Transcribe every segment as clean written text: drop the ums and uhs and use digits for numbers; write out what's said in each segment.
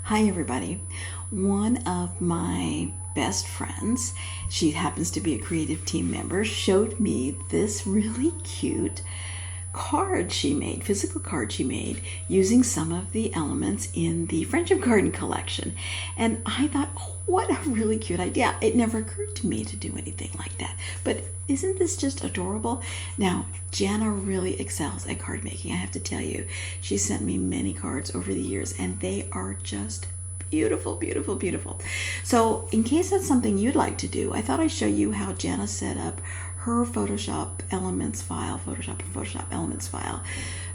Hi everybody. One of my best friends, she happens to be a creative team member, showed me this really cute card she made, physical card she made, using some of the elements in the Friendship Garden collection. And I thought, oh, what a really cute idea. It never occurred to me to do anything like that. But isn't this just adorable? Now, Jana really excels at card making, I have to tell you. She sent me many cards over the years, and they are just beautiful, beautiful, beautiful. So in case that's something you'd like to do, I thought I'd show you how Jana set up her Photoshop Elements file, Photoshop Elements file,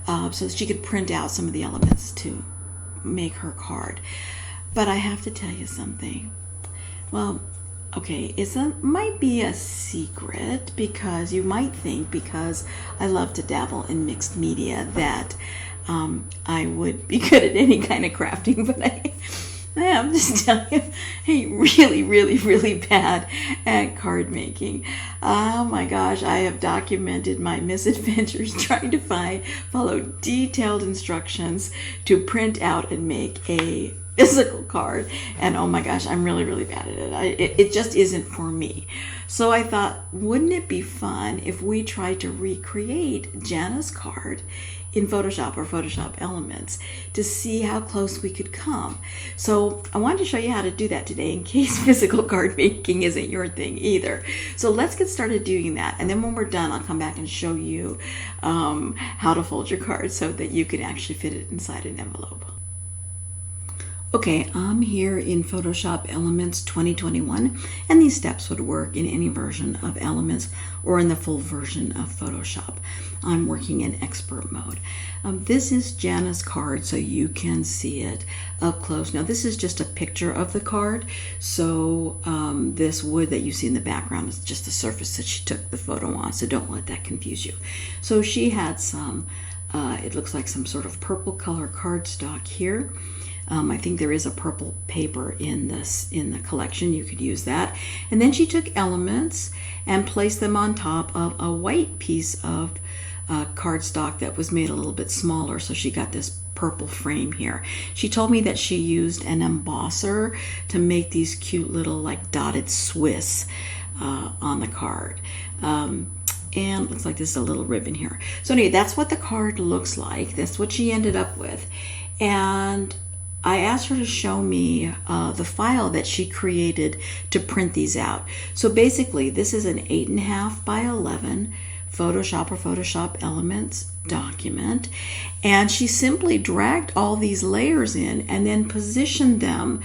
so that she could print out some of the elements to make her card. But I have to tell you something. Well, okay, might be a secret, because you might think, because I love to dabble in mixed media, that I would be good at any kind of crafting, but I'm just telling you, I'm really, really, really bad at card making. Oh my gosh, I have documented my misadventures trying to follow detailed instructions to print out and make a physical card, and oh my gosh, I'm really, really bad at it. It just isn't for me. So I thought, wouldn't it be fun if we tried to recreate Jana's card in Photoshop or Photoshop Elements to see how close we could come. So I wanted to show you how to do that today, in case physical card making isn't your thing either. So let's get started doing that, and then when we're done, I'll come back and show you how to fold your card so that you can actually fit it inside an envelope. Okay, I'm here in Photoshop Elements 2021, and these steps would work in any version of Elements or in the full version of Photoshop. I'm working in expert mode. This is Jana's card, so you can see it up close. Now, this is just a picture of the card, so this wood that you see in the background is just the surface that she took the photo on, so don't let that confuse you. So she had some, it looks like some sort of purple color cardstock here. I think there is a purple paper in the collection. You could use that. And then she took elements and placed them on top of a white piece of cardstock that was made a little bit smaller. So she got this purple frame here. She told me that she used an embosser to make these cute little like dotted Swiss on the card. And it looks like there's a little ribbon here. So anyway, that's what the card looks like. That's what she ended up with. And I asked her to show me the file that she created to print these out. So basically, this is an 8.5 by 11 Photoshop or Photoshop Elements document, and she simply dragged all these layers in and then positioned them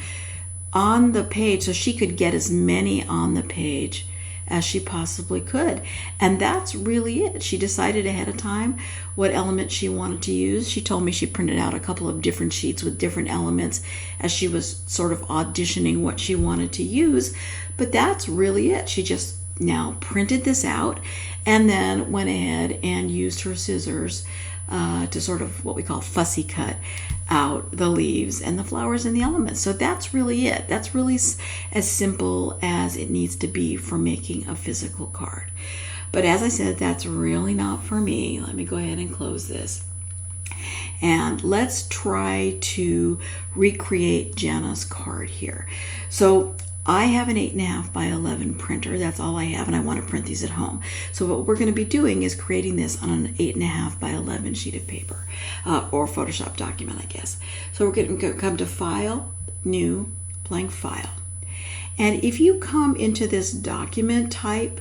on the page so she could get as many on the page as she possibly could. And that's really it. She decided ahead of time what element she wanted to use. She told me she printed out a couple of different sheets with different elements as she was sort of auditioning what she wanted to use. But that's really it. She just now printed this out and then went ahead and used her scissors to sort of what we call fussy cut out the leaves and the flowers and the elements. So that's really it. That's really as simple as it needs to be for making a physical card. But as I said, that's really not for me. Let me go ahead and close this. And let's try to recreate Jana's card here. So I have an 8.5 by 11 printer. That's all I have, and I want to print these at home. So what we're going to be doing is creating this on an 8.5 by 11 sheet of paper, or Photoshop document, I guess. So we're going to come to File, New, Blank File. And if you come into this document type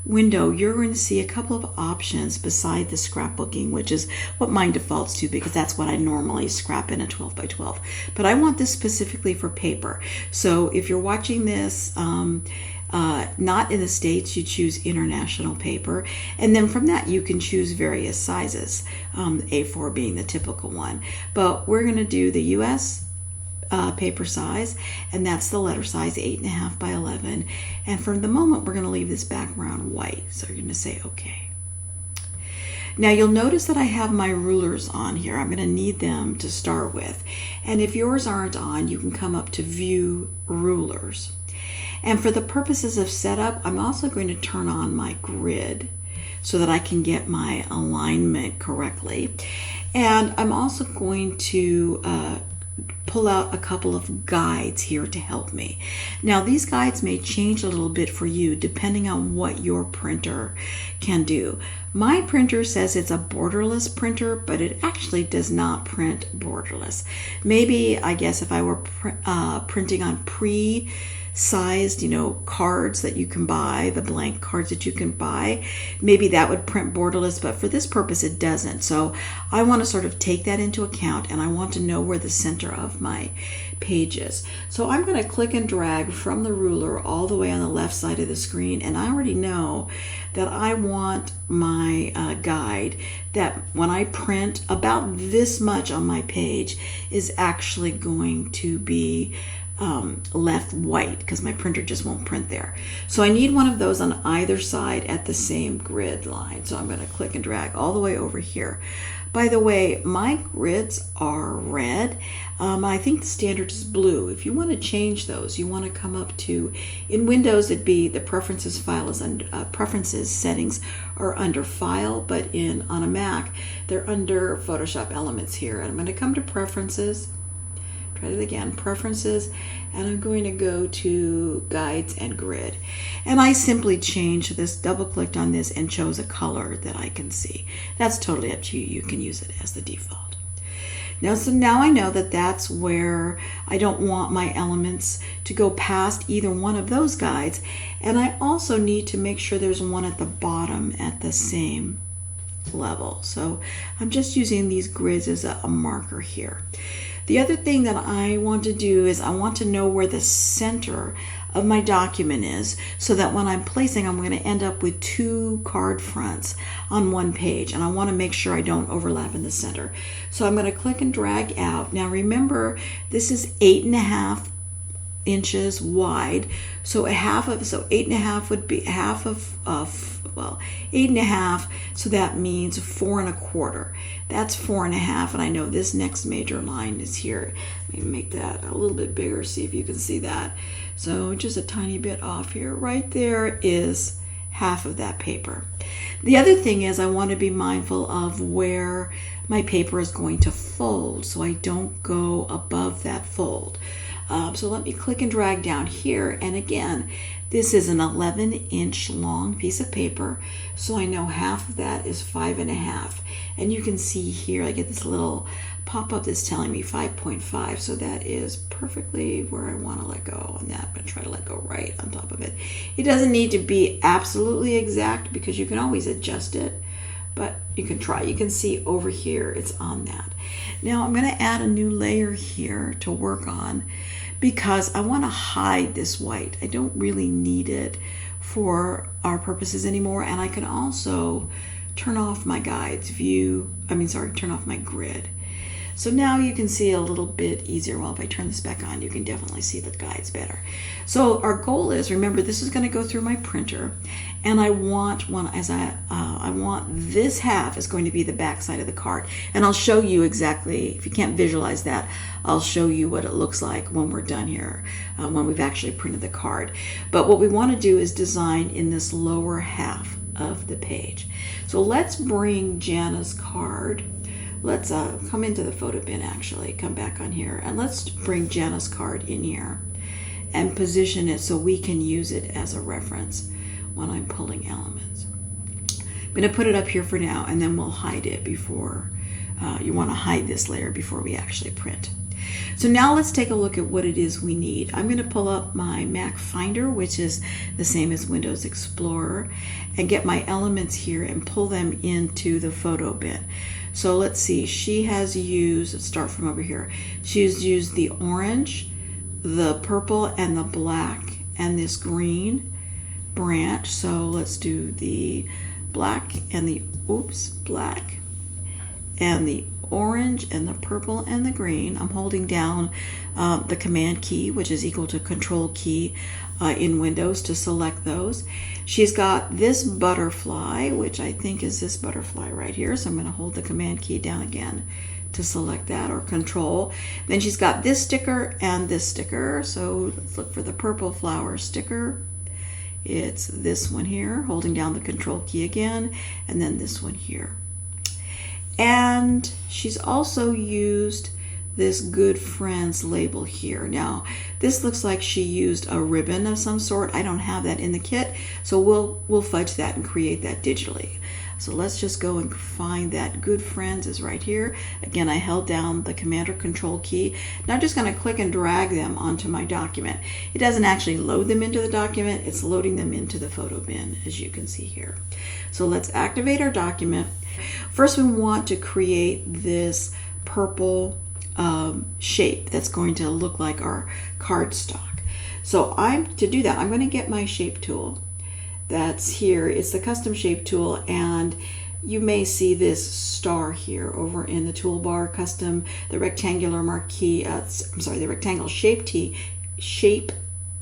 window, you're going to see a couple of options beside the scrapbooking, which is what mine defaults to because that's what I normally scrap in a 12 by 12. But I want this specifically for paper. So if you're watching this not in the States, you choose international paper, and then from that you can choose various sizes, A4 being the typical one. But we're going to do the US paper size, and that's the letter size, 8.5 by 11. And for the moment, we're going to leave this background white. So you're going to say OK. Now you'll notice that I have my rulers on here. I'm going to need them to start with. And if yours aren't on, you can come up to View Rulers. And for the purposes of setup, I'm also going to turn on my grid so that I can get my alignment correctly. And I'm also going to pull out a couple of guides here to help me. Now these guides may change a little bit for you depending on what your printer can do. My printer says it's a borderless printer, but it actually does not print borderless. Maybe, I guess, if I were printing on pre-sized, cards that you can buy, the blank cards that you can buy, maybe that would print borderless, but for this purpose it doesn't. So I want to sort of take that into account, and I want to know where the center of my page is. So I'm going to click and drag from the ruler all the way on the left side of the screen, and I already know that I want my guide that when I print about this much on my page is actually going to be left white, because my printer just won't print there. So I need one of those on either side at the same grid line. So I'm going to click and drag all the way over here. By the way, my grids are red. I think the standard is blue. If you want to change those, you want to come up to, in Windows it'd be the preferences file is under preferences settings are under file, but on a Mac they're under Photoshop Elements here. And I'm going to come to preferences. Try it again, preferences, and I'm going to go to guides and grid. And I simply changed this, double clicked on this, and chose a color that I can see. That's totally up to you. You can use it as the default. So now I know that that's where I don't want my elements to go past either one of those guides. And I also need to make sure there's one at the bottom at the same level. So I'm just using these grids as a marker here. The other thing that I want to do is I want to know where the center of my document is, so that when I'm placing, I'm going to end up with two card fronts on one page, and I want to make sure I don't overlap in the center. So I'm going to click and drag out. Now remember, this is 8.5 inches wide, so 8.5 would be half of 8.5, so that means 4 1/4. That's 4 1/2, and I know this next major line is here. Let me make that a little bit bigger, see if you can see that. So just a tiny bit off here. Right there is half of that paper. The other thing is I want to be mindful of where my paper is going to fold, so I don't go above that fold. So let me click and drag down here, and again, this is an 11-inch long piece of paper, so I know half of that is 5 1/2. And you can see here I get this little pop-up that's telling me 5.5, so that is perfectly where I want to let go on that. I'm going to try to let go right on top of it. It doesn't need to be absolutely exact, because you can always adjust it, but you can try. You can see over here it's on that. Now I'm going to add a new layer here to work on, because I want to hide this white. I don't really need it for our purposes anymore, and I can also turn off my guides turn off my grid. So now you can see a little bit easier. Well, if I turn this back on, you can definitely see the guides better. So our goal is, remember, this is going to go through my printer, and I want this half is going to be the back side of the card. And I'll show you exactly, if you can't visualize that, I'll show you what it looks like when we're done here, when we've actually printed the card. But what we want to do is design in this lower half of the page. So let's bring Jana's card. Let's come into the photo bin, actually, come back on here, and let's bring Jana's card in here and position it so we can use it as a reference when I'm pulling elements. I'm going to put it up here for now, and then we'll hide it before, you want to hide this layer before we actually print. So now let's take a look at what it is we need. I'm going to pull up my Mac Finder, which is the same as Windows Explorer, and get my elements here and pull them into the photo bin. So let's see, she has used, let's start from over here. She's used the orange, the purple, and the black, and this green branch. So let's do the black and the, black and the orange and the purple and the green. I'm holding down the command key, which is equal to control key in Windows to select those. She's got this butterfly, which I think is this butterfly right here. So I'm going to hold the command key down again to select that, or control. Then she's got this sticker and this sticker. So let's look for the purple flower sticker. It's this one here, holding down the control key again, and then this one here. And she's also used this Good Friends label here. Now, this looks like she used a ribbon of some sort. I don't have that in the kit, so we'll fudge that and create that digitally. So let's just go and find that. Good Friends is right here. Again, I held down the Command or Control key. Now I'm just going to click and drag them onto my document. It doesn't actually load them into the document, it's loading them into the photo bin, as you can see here. So let's activate our document. First, we want to create this purple shape that's going to look like our cardstock. So to do that, I'm going to get my shape tool that's here. It's the custom shape tool, and you may see this star here over in the toolbar. Custom, the rectangular marquee, the rectangle shape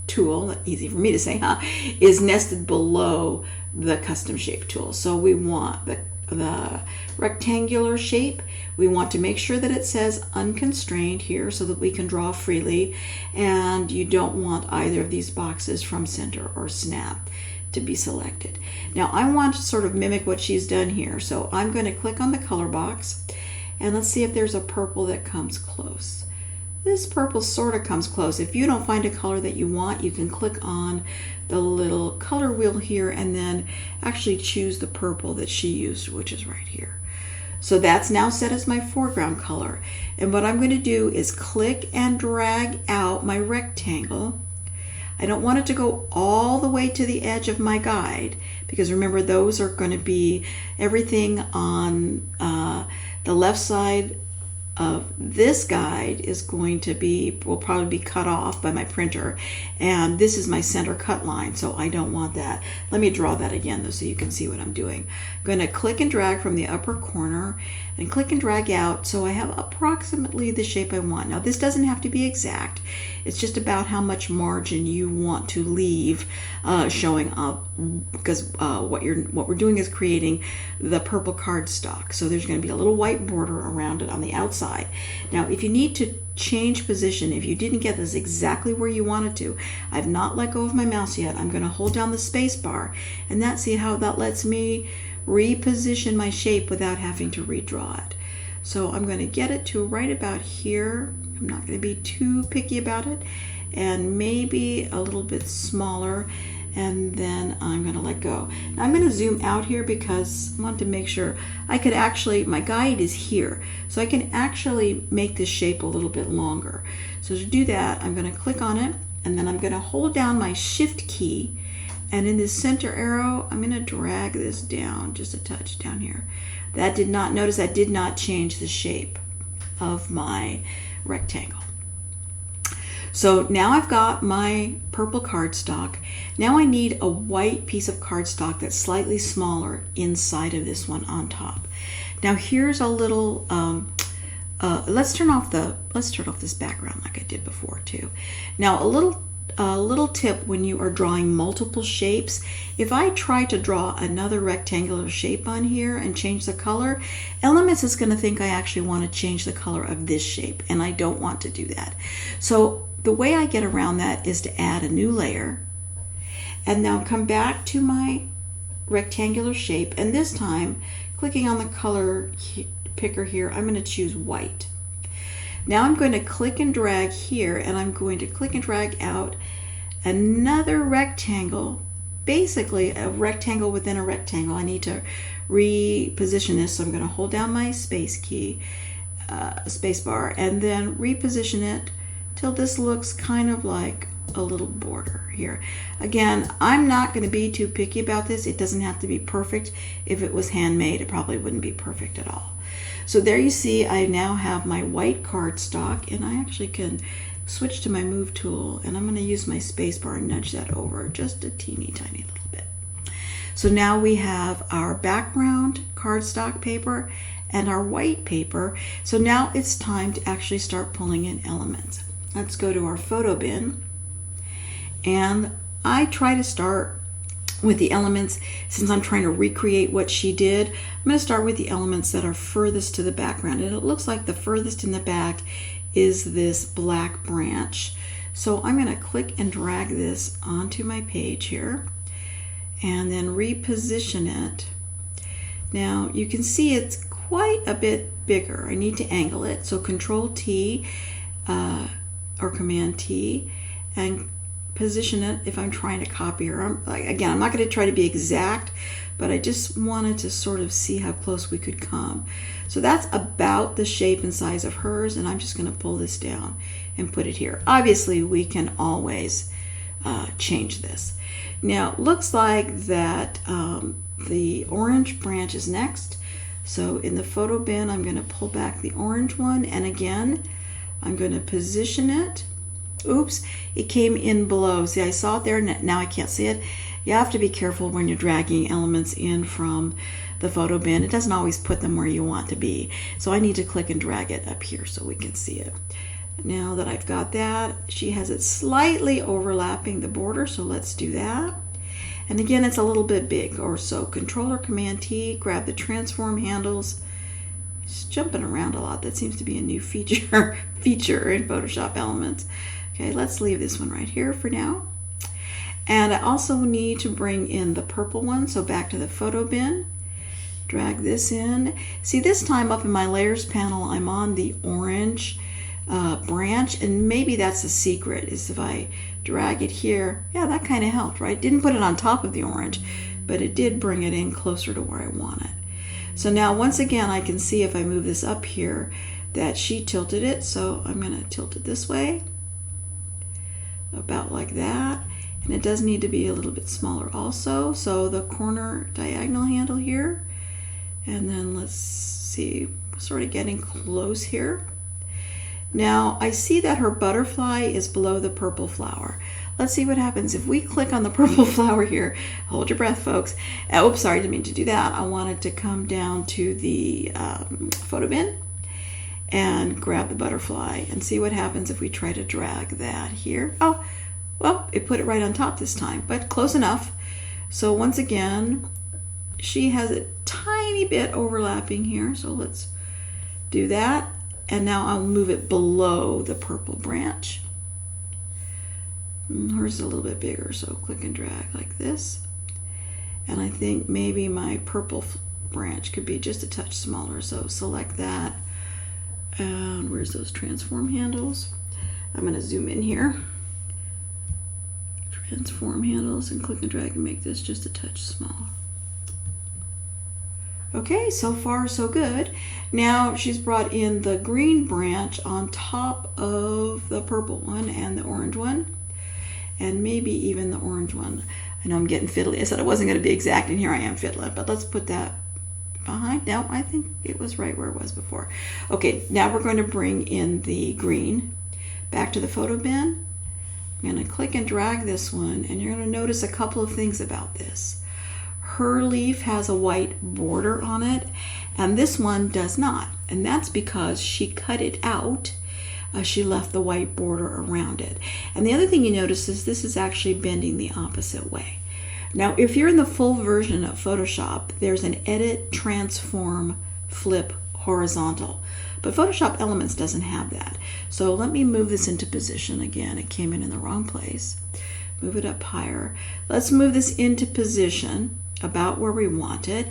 tool, easy for me to say, huh, is nested below the custom shape tool. So we want the rectangular shape. We want to make sure that it says unconstrained here so that we can draw freely, and you don't want either of these boxes from center or snap to be selected. Now I want to sort of mimic what she's done here, so I'm going to click on the color box and let's see if there's a purple that comes close. This purple sort of comes close. If you don't find a color that you want, you can click on the little color wheel here and then actually choose the purple that she used, which is right here. So that's now set as my foreground color. And what I'm going to do is click and drag out my rectangle. I don't want it to go all the way to the edge of my guide, because remember, those are going to be everything on the left side of this guide will probably be cut off by my printer, and this is my center cut line, so I don't want that. Let me draw that again though so you can see what I'm doing. I'm going to click and drag from the upper corner and click and drag out so I have approximately the shape I want. Now this doesn't have to be exact, it's just about how much margin you want to leave showing up, because what we're doing is creating the purple cardstock, so there's going to be a little white border around it on the outside. Now if you need to change position, if you didn't get this exactly where you wanted to, I've not let go of my mouse yet. I'm going to hold down the space bar, and see how that lets me reposition my shape without having to redraw it. So I'm going to get it to right about here. I'm not going to be too picky about it, and maybe a little bit smaller, and then I'm going to let go. Now I'm going to zoom out here because I want to make sure I could actually, my guide is here, so I can actually make this shape a little bit longer. So to do that, I'm going to click on it, and then I'm going to hold down my shift key, and in this center arrow, I'm going to drag this down just a touch down here. Notice that did not change the shape of my rectangle. So now I've got my purple cardstock. Now I need a white piece of cardstock that's slightly smaller inside of this one on top. Now here's a little, let's turn off this background like I did before too. Now a little tip when you are drawing multiple shapes, if I try to draw another rectangular shape on here and change the color, Elements is going to think I actually want to change the color of this shape, and I don't want to do that. So the way I get around that is to add a new layer, and now come back to my rectangular shape, and this time clicking on the color picker here, I'm going to choose white. Now I'm going to click and drag here, and I'm going to click and drag out another rectangle, basically a rectangle within a rectangle. I need to reposition this, so I'm going to hold down my space key, space bar, and then reposition it till this looks kind of like a little border here. Again, I'm not going to be too picky about this. It doesn't have to be perfect. If it was handmade, it probably wouldn't be perfect at all. So there you see, I now have my white cardstock, and I actually can switch to my move tool, and I'm going to use my space bar and nudge that over just a teeny tiny little bit. So now we have our background cardstock paper and our white paper. So now it's time to actually start pulling in elements. Let's go to our photo bin, and I try to start with the elements. Since I'm trying to recreate what she did, I'm going to start with the elements that are furthest to the background, and it looks like the furthest in the back is this black branch. So I'm going to click and drag this onto my page here and then reposition it. Now you can see it's quite a bit bigger. I need to angle it. So Control T or Command T and position it if I'm trying to copy her. Again, I'm not going to try to be exact, but I just wanted to sort of see how close we could come. So that's about the shape and size of hers, and I'm just going to pull this down and put it here. Obviously, we can always change this. Now, looks like that the orange branch is next. So in the photo bin, I'm going to pull back the orange one, and again, I'm going to position it. Oops, it came in below. See, I saw it there, now I can't see it. You have to be careful when you're dragging elements in from the photo bin. It doesn't always put them where you want to be. So I need to click and drag it up here so we can see it. Now that I've got that, she has it slightly overlapping the border, so let's do that. And again, it's a little bit big, or so Control or Command T, grab the transform handles. It's jumping around a lot. That seems to be a new feature in Photoshop Elements. Okay, let's leave this one right here for now. And I also need to bring in the purple one, so back to the photo bin. Drag this in. See, this time up in my layers panel, I'm on the orange branch, and maybe that's the secret, is if I drag it here. Yeah, that kind of helped, right? Didn't put it on top of the orange, but it did bring it in closer to where I want it. So now, once again, I can see if I move this up here that she tilted it, so I'm going to tilt it this way, about like that. And it does need to be a little bit smaller also. So the corner diagonal handle here, and then let's see, sort of getting close here. Now I see that her butterfly is below the purple flower. Let's see what happens if we click on the purple flower here. Hold your breath, folks. Oops, sorry, didn't mean to do that. I wanted to come down to the photo bin and grab the butterfly and see what happens if we try to drag that here. Oh, well, it put it right on top this time, but close enough. So once again, she has a tiny bit overlapping here, so let's do that. And now I'll move it below the purple branch. Hers is a little bit bigger, so click and drag like this. And I think maybe my purple branch could be just a touch smaller, so select that. And where's those transform handles? I'm going to zoom in here. Transform handles, and click and drag and make this just a touch smaller. Okay, so far so good. Now she's brought in the green branch on top of the purple one and the orange one, and maybe even the orange one. I know I'm getting fiddly. I said I wasn't going to be exact, and here I am fiddling, but let's put that behind. No, I think it was right where it was before. Okay, now we're going to bring in the green back to the photo bin. I'm going to click and drag this one, and you're going to notice a couple of things about this. Her leaf has a white border on it, and this one does not, and that's because she cut it out. She left the white border around it. And the other thing you notice is this is actually bending the opposite way. Now, if you're in the full version of Photoshop, there's an Edit, Transform, Flip, Horizontal. But Photoshop Elements doesn't have that. So let me move this into position again. It came in the wrong place. Move it up higher. Let's move this into position about where we want it.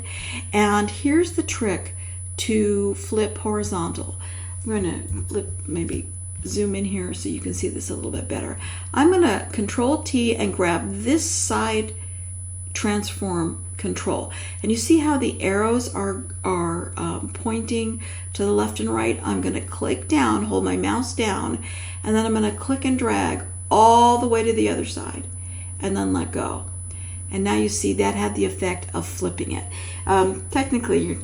And here's the trick to flip horizontal. I'm going to flip, maybe zoom in here so you can see this a little bit better. I'm going to Control T and grab this side transform control, and you see how the arrows are pointing to the left and right. I'm going to click down, hold my mouse down, and then I'm going to click and drag all the way to the other side and then let go. And now you see that had the effect of flipping it. Technically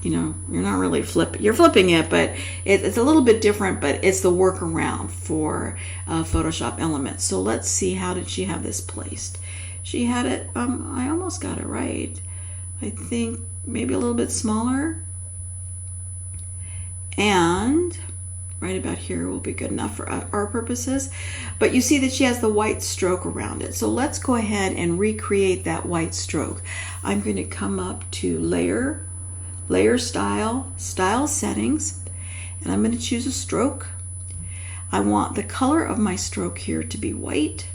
you're not really flipping, you're flipping it, but it's a little bit different, but it's the workaround for Photoshop Elements. So let's see, how did she have this placed? She had it, I almost got it right. I think maybe a little bit smaller. And right about here will be good enough for our purposes. But you see that she has the white stroke around it. So let's go ahead and recreate that white stroke. I'm going to come up to Layer, Style, Style Settings, and I'm going to choose a stroke. I want the color of my stroke here to be white.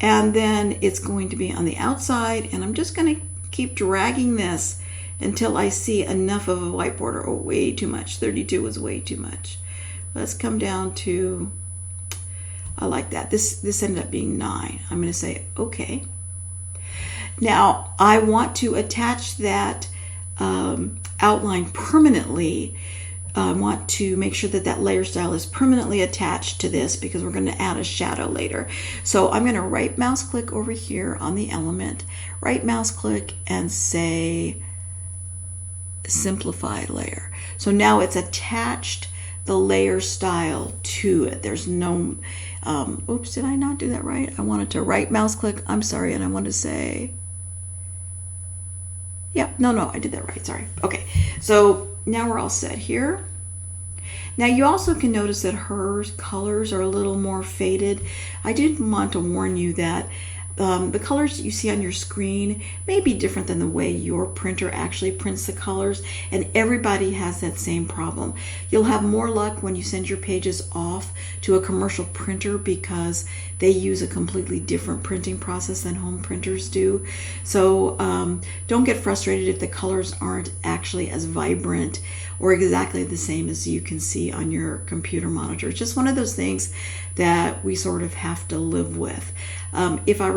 And then it's going to be on the outside, and I'm just going to keep dragging this until I see enough of a white border. Oh, way too much. 32 was way too much. Let's come down to, I like that. This ended up being 9. I'm going to say okay. Now I want to attach that outline permanently. I want to make sure that that layer style is permanently attached to this because we're going to add a shadow later. So I'm going to right mouse click over here on the element, right mouse click and say simplify layer. So now it's attached the layer style to it. There's no, oops, did I not do that right? I wanted to right mouse click, I'm sorry, and I want to say, yeah, no, I did that right, sorry. Okay, so now we're all set here. Now you also can notice that her colors are a little more faded. I did want to warn you that the colors that you see on your screen may be different than the way your printer actually prints the colors, and everybody has that same problem. You'll have more luck when you send your pages off to a commercial printer because they use a completely different printing process than home printers do. So don't get frustrated if the colors aren't actually as vibrant or exactly the same as you can see on your computer monitor. It's just one of those things that we sort of have to live with. If I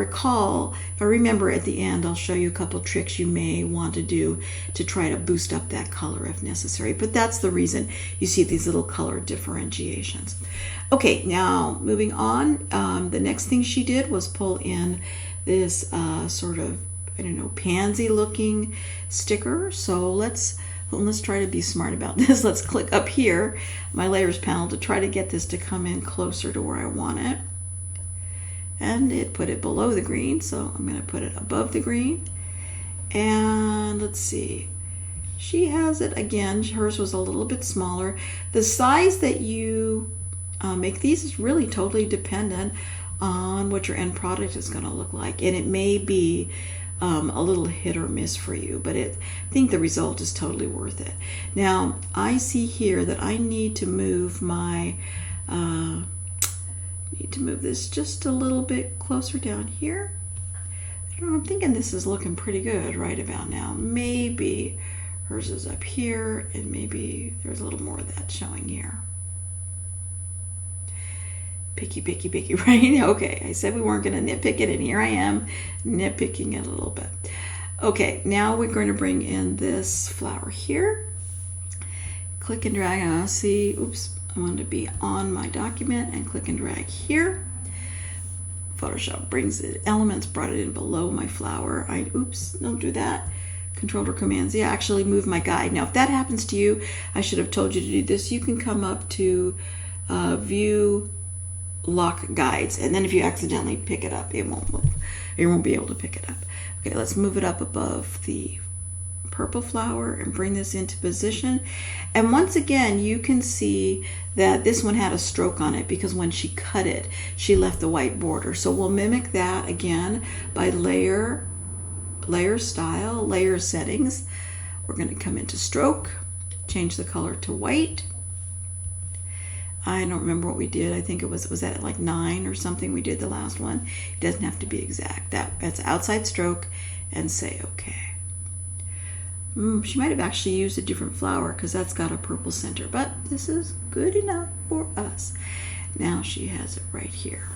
remember at the end, I'll show you a couple tricks you may want to do to try to boost up that color if necessary. But that's the reason you see these little color differentiations. Okay, now moving on. The next thing she did was pull in this sort of, I don't know, pansy looking sticker. So let's try to be smart about this. Let's click up here, my layers panel, to try to get this to come in closer to where I want it. And it put it below the green, so I'm going to put it above the green. And let's see, she has it again, hers was a little bit smaller. The size that you make these is really totally dependent on what your end product is going to look like, and it may be a little hit or miss for you, but I think the result is totally worth it. Now I see here that I need to move my this just a little bit closer down here. I don't know, I'm thinking this is looking pretty good right about now. Maybe hers is up here and maybe there's a little more of that showing here. Picky, right? Okay, I said we weren't going to nitpick it, and here I am nitpicking it a little bit. Okay, now we're going to bring in this flower here. Click and drag, and I'll see, oops, I want to be on my document, and click and drag here. Photoshop brings the elements, brought it in below my flower. Oops, don't do that. Control or Command Z, I actually moved my guide. Now, if that happens to you, I should have told you to do this. You can come up to View, Lock Guides, and then if you accidentally pick it up, it won't move. You won't be able to pick it up. Okay, let's move it up above the purple flower and bring this into position. And once again, you can see that this one had a stroke on it because when she cut it, she left the white border. So we'll mimic that again by layer style, layer settings. We're going to come into stroke, change the color to white. I don't remember what we did. I think it was that like 9 or something we did the last one. It doesn't have to be exact. That's outside stroke, and say okay. She might have actually used a different flower because that's got a purple center, but this is good enough for us. Now she has it right here.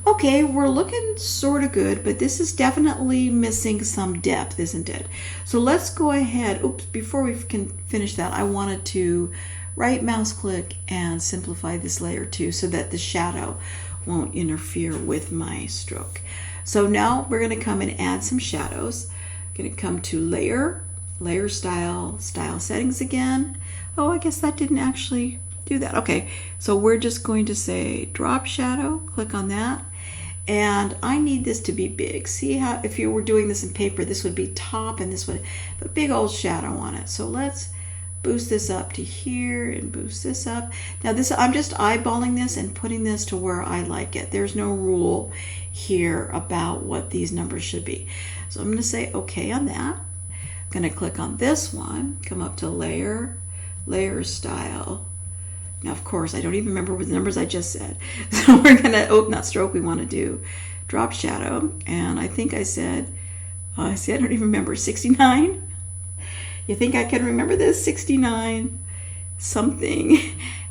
Okay, we're looking sort of good, but this is definitely missing some depth, isn't it? So let's go ahead. Oops, before we can finish that, I wanted to right mouse click and simplify this layer too so that the shadow won't interfere with my stroke. So now we're going to come and add some shadows. Going to come to layer style settings again. Oh, I guess that didn't actually do that. Okay, so we're just going to say drop shadow, click on that, and I need this to be big. See how if you were doing this in paper, this would be top and this would have a big old shadow on it. So let's boost this up to here and boost this up. Now this, I'm just eyeballing this and putting this to where I like it. There's no rule here about what these numbers should be. So I'm going to say okay on that. I'm going to click on this one, come up to layer style. Now of course I don't even remember what the numbers I just said. So we're going to, not stroke, we want to do drop shadow. And I think I said, I don't even remember, 69. You think I can remember this? 69 something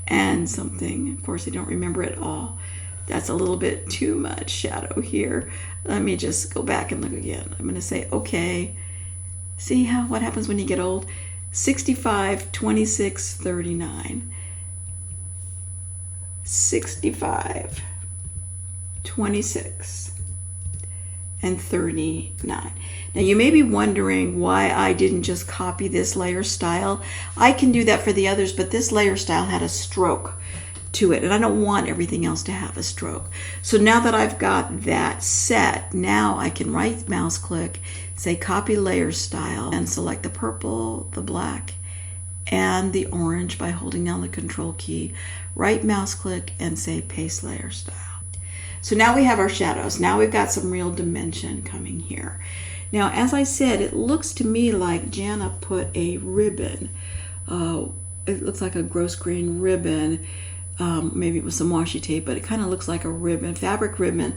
and something. Of course, I don't remember it all. That's a little bit too much shadow here. Let me just go back and look again. I'm going to say, okay. See what happens when you get old? 65, 26, 39. 65, 26, and 39. Now you may be wondering why I didn't just copy this layer style. I can do that for the others, but this layer style had a stroke to it, and I don't want everything else to have a stroke. So now that I've got that set, now I can right mouse click, say copy layer style, and select the purple, the black, and the orange by holding down the control key, right mouse click, and say paste layer style. So now we have our shadows. Now we've got some real dimension coming here. Now, as I said, it looks to me like Jana put a ribbon. It looks like a gross grain ribbon. Maybe it was some washi tape, but it kind of looks like a ribbon, fabric ribbon.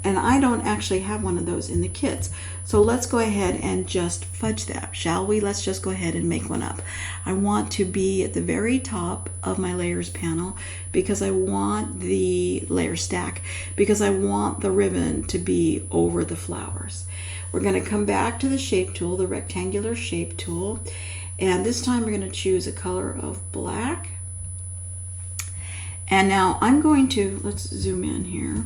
And I don't actually have one of those in the kits. So let's go ahead and just fudge that, shall we? Let's just go ahead and make one up. I want to be at the very top of my layers panel because I want the layer stack, because I want the ribbon to be over the flowers. We're going to come back to the shape tool, the rectangular shape tool. And this time we're going to choose a color of black. And now I'm going to, let's zoom in here.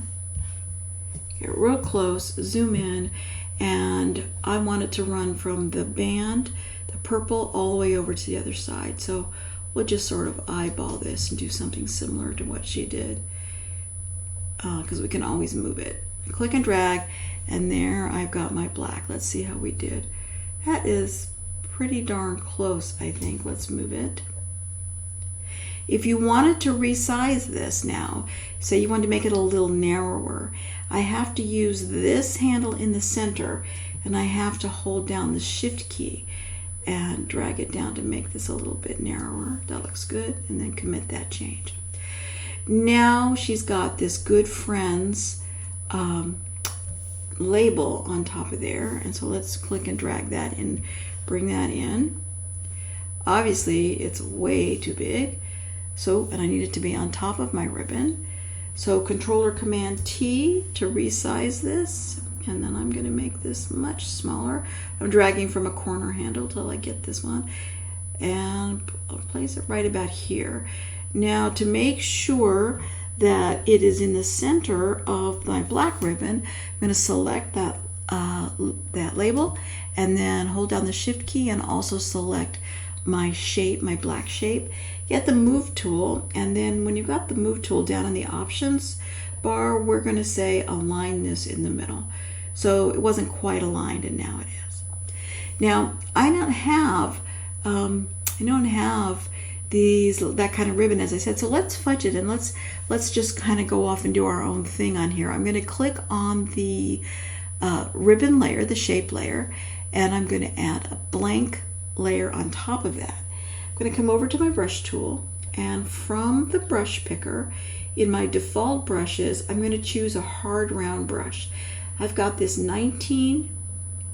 Get real close, zoom in, and I want it to run from the band, the purple, all the way over to the other side. So we'll just sort of eyeball this and do something similar to what she did, because we can always move it. Click and drag, and there I've got my black. Let's see how we did. That is pretty darn close, I think. Let's move it. If you wanted to resize this now, say you wanted to make it a little narrower, I have to use this handle in the center, and I have to hold down the shift key and drag it down to make this a little bit narrower. That looks good, and then commit that change. Now she's got this Good Friends label on top of there, and so let's click and drag that and bring that in. Obviously it's way too big. So, and I need it to be on top of my ribbon. So Control or Command T to resize this. And then I'm going to make this much smaller. I'm dragging from a corner handle till I get this one. And I'll place it right about here. Now to make sure that it is in the center of my black ribbon, I'm going to select that label and then hold down the Shift key and also select my shape, my black shape. Get the Move tool, and then when you've got the Move tool down in the options bar, we're going to say align this in the middle. So it wasn't quite aligned, and now it is. Now I don't have that kind of ribbon, as I said. So let's fudge it, and let's just kind of go off and do our own thing on here. I'm going to click on the ribbon layer, the shape layer, and I'm going to add a blank layer on top of that. I'm going to come over to my brush tool, and from the brush picker, in my default brushes, I'm going to choose a hard round brush. I've got this 19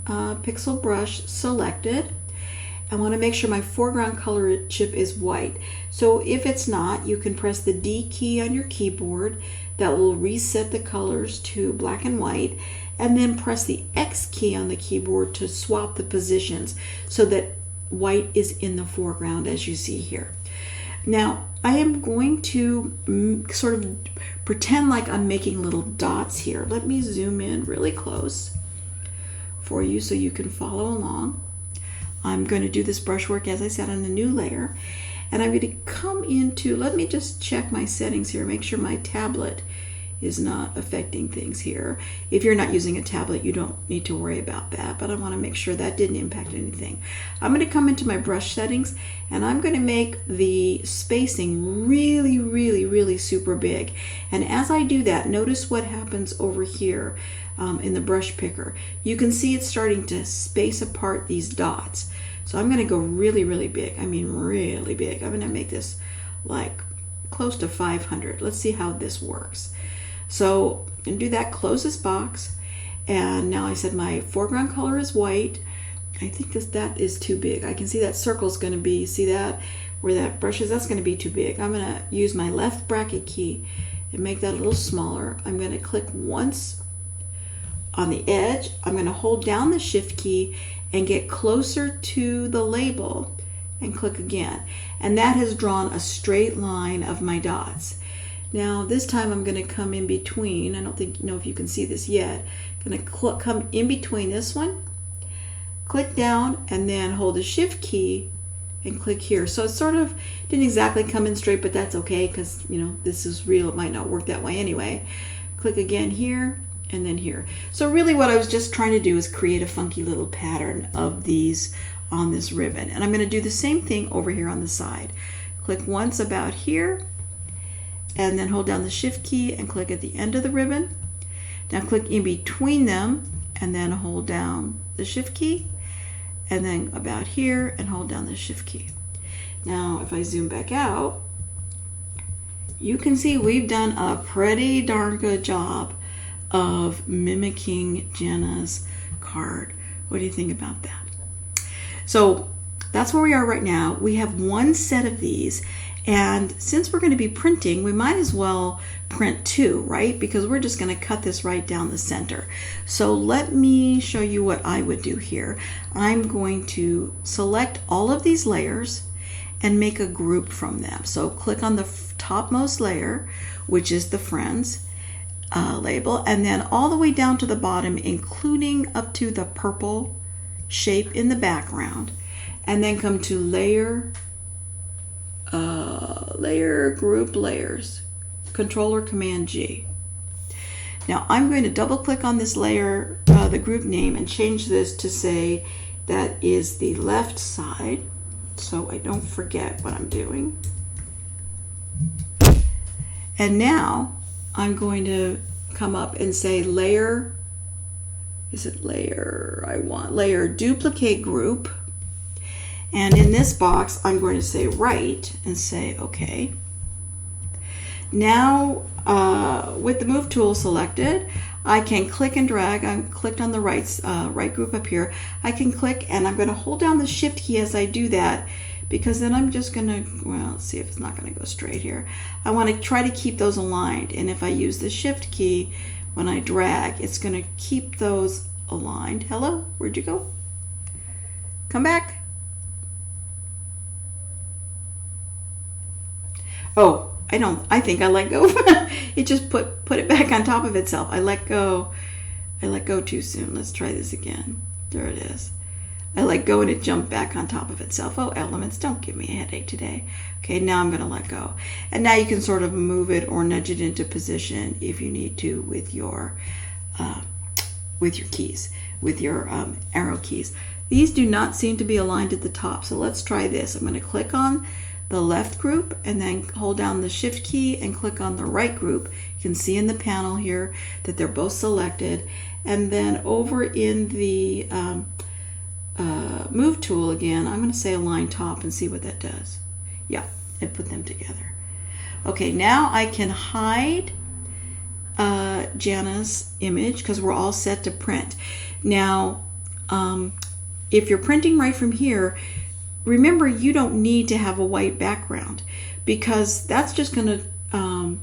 pixel brush selected. I want to make sure my foreground color chip is white. So if it's not, you can press the D key on your keyboard. That will reset the colors to black and white, and then press the X key on the keyboard to swap the positions so that white is in the foreground, as you see here. Now I am going to sort of pretend like I'm making little dots here. Let me zoom in really close for you so you can follow along. I'm going to do this brushwork, as I said, on a new layer, and I'm going to come into, let me just check my settings here, make sure my tablet is not affecting things here. If you're not using a tablet, you don't need to worry about that, but I want to make sure that didn't impact anything. I'm going to come into my brush settings, and I'm going to make the spacing really, really, really super big. And as I do that, notice what happens over here in the brush picker. You can see it's starting to space apart these dots. So I'm going to go really, really big. I mean really big. I'm going to make this like close to 500. Let's see how this works. So I'm going to do that, close this box, and now I said my foreground color is white. I think that is too big. I can see that circle's going to be, see that? Where that brush is, that's going to be too big. I'm going to use my left bracket key and make that a little smaller. I'm going to click once on the edge. I'm going to hold down the shift key and get closer to the label and click again. And that has drawn a straight line of my dots. Now this time I'm going to come in between. I don't know if you can see this yet. I'm going to come in between this one, click down, and then hold the shift key and click here. So it sort of didn't exactly come in straight, but that's okay because, you know, this is real. It might not work that way anyway. Click again here and then here. So really what I was just trying to do is create a funky little pattern of these on this ribbon. And I'm going to do the same thing over here on the side. Click once about here and then hold down the shift key and click at the end of the ribbon. Now click in between them and then hold down the shift key and then about here and hold down the shift key. Now if I zoom back out, you can see we've done a pretty darn good job of mimicking Jana's card. What do you think about that? So that's where we are right now. We have one set of these, and since we're going to be printing, we might as well print two, right? Because we're just going to cut this right down the center. So let me show you what I would do here. I'm going to select all of these layers and make a group from them. So click on the topmost layer, which is the Friends label, and then all the way down to the bottom, including up to the purple shape in the background, and then come to layer, group layers, Control or Command G. Now I'm going to double click on this layer, the group name, and change this to say that is the left side, so I don't forget what I'm doing. And now I'm going to come up and say layer, is it layer? I want layer duplicate group. And in this box, I'm going to say right and say okay. Now, with the move tool selected, I can click and drag. I'm clicked on the right group up here. I can click and I'm going to hold down the shift key as I do that, because then I'm just going to, well, let's see if it's not going to go straight here. I want to try to keep those aligned. And if I use the shift key, when I drag, it's going to keep those aligned. Hello, where'd you go? Come back. Oh, I think I let go. It just put it back on top of itself. I let go too soon. Let's try this again. There it is. I let go and it jumped back on top of itself. Oh, elements, don't give me a headache today. Okay, now I'm going to let go. And now you can sort of move it or nudge it into position if you need to with your keys, with your arrow keys. These do not seem to be aligned at the top, so let's try this. I'm going to click on the left group and then hold down the shift key and click on the right group. You can see in the panel here that they're both selected. And then over in the move tool again, I'm going to say align top and see what that does. Yeah, and put them together. Okay, now I can hide Jana's image because we're all set to print. Now, if you're printing right from here, remember you don't need to have a white background because that's just going to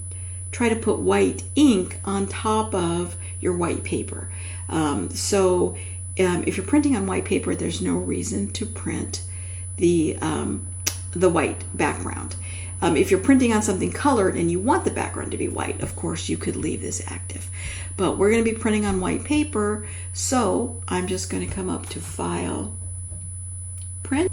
try to put white ink on top of your white paper. If you're printing on white paper, there's no reason to print the white background. If you're printing on something colored and you want the background to be white, of course you could leave this active. But we're going to be printing on white paper, so I'm just going to come up to File, Print.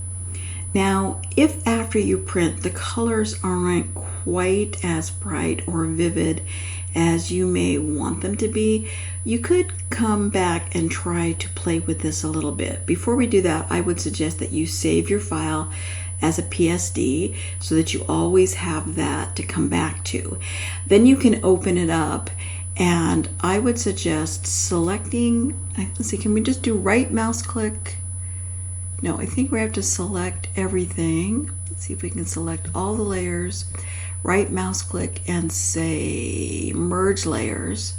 Now, if after you print the colors aren't quite as bright or vivid as you may want them to be, you could come back and try to play with this a little bit. Before we do that, I would suggest that you save your file as a PSD so that you always have that to come back to. Then you can open it up, and I would suggest selecting, let's see, can we just do right mouse click? No, I think we have to select everything. Let's see if we can select all the layers, right mouse click and say merge layers.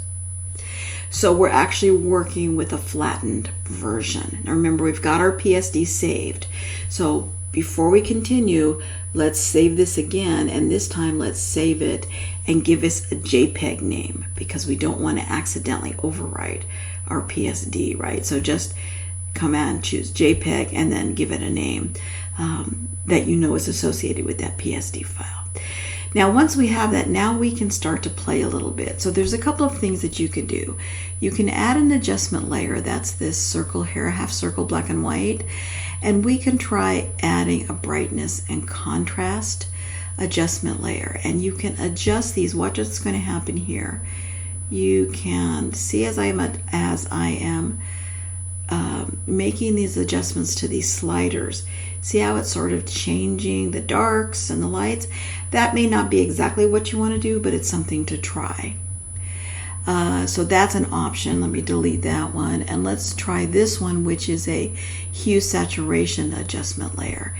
So we're actually working with a flattened version. Now remember, we've got our PSD saved. So before we continue, let's save this again, and this time let's save it and give us a JPEG name, because we don't want to accidentally overwrite our PSD, right? So just Command choose JPEG and then give it a name that you know is associated with that PSD file. Now once we have that, now we can start to play a little bit. So there's a couple of things that you can do. You can add an adjustment layer. That's this circle here, half circle black and white. And we can try adding a brightness and contrast adjustment layer. And you can adjust these. Watch what's going to happen here. You can see as I am making these adjustments to these sliders. See how it's sort of changing the darks and the lights? That may not be exactly what you want to do, but it's something to try. So that's an option. Let me delete that one. And let's try this one, which is a hue saturation adjustment layer.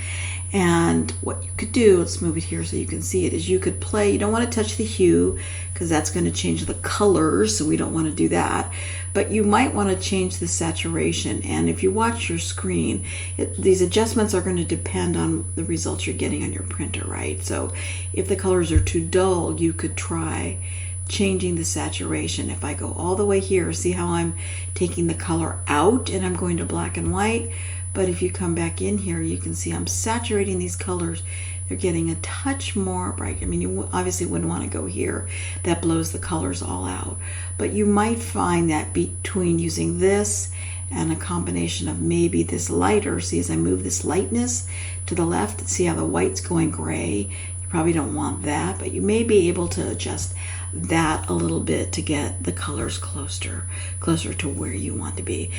And what you could do, let's move it here so you can see it, is you could play, you don't want to touch the hue because that's going to change the colors, so we don't want to do that. But you might want to change the saturation. And if you watch your screen, these adjustments are going to depend on the results you're getting on your printer, right? So if the colors are too dull, you could try changing the saturation. If I go all the way here, see how I'm taking the color out and I'm going to black and white? But if you come back in here, you can see I'm saturating these colors. They're getting a touch more bright. I mean, you obviously wouldn't want to go here. That blows the colors all out. But you might find that between using this and a combination of maybe this lighter, see as I move this lightness to the left, see how the white's going gray? You probably don't want that, but you may be able to adjust that a little bit to get the colors closer to where you want to be.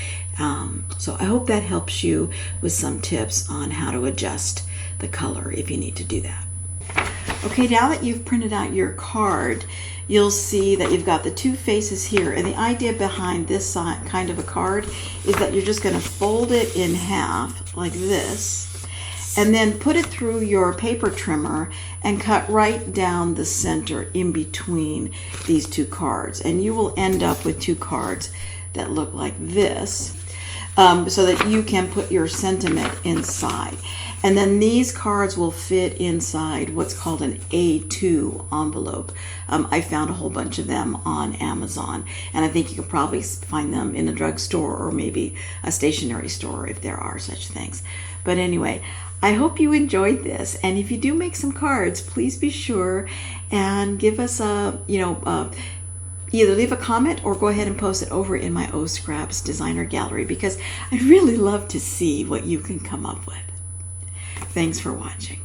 So I hope that helps you with some tips on how to adjust the color if you need to do that. Okay, now that you've printed out your card, you'll see that you've got the two faces here, and the idea behind this kind of a card is that you're just going to fold it in half like this, and then put it through your paper trimmer and cut right down the center in between these two cards. And you will end up with two cards that look like this, so that you can put your sentiment inside. And then these cards will fit inside what's called an A2 envelope. I found a whole bunch of them on Amazon, and I think you can probably find them in a drugstore or maybe a stationery store if there are such things. But anyway, I hope you enjoyed this, and if you do make some cards, please be sure and give us a, either leave a comment or go ahead and post it over in my O Scraps Designer Gallery, because I'd really love to see what you can come up with. Thanks for watching.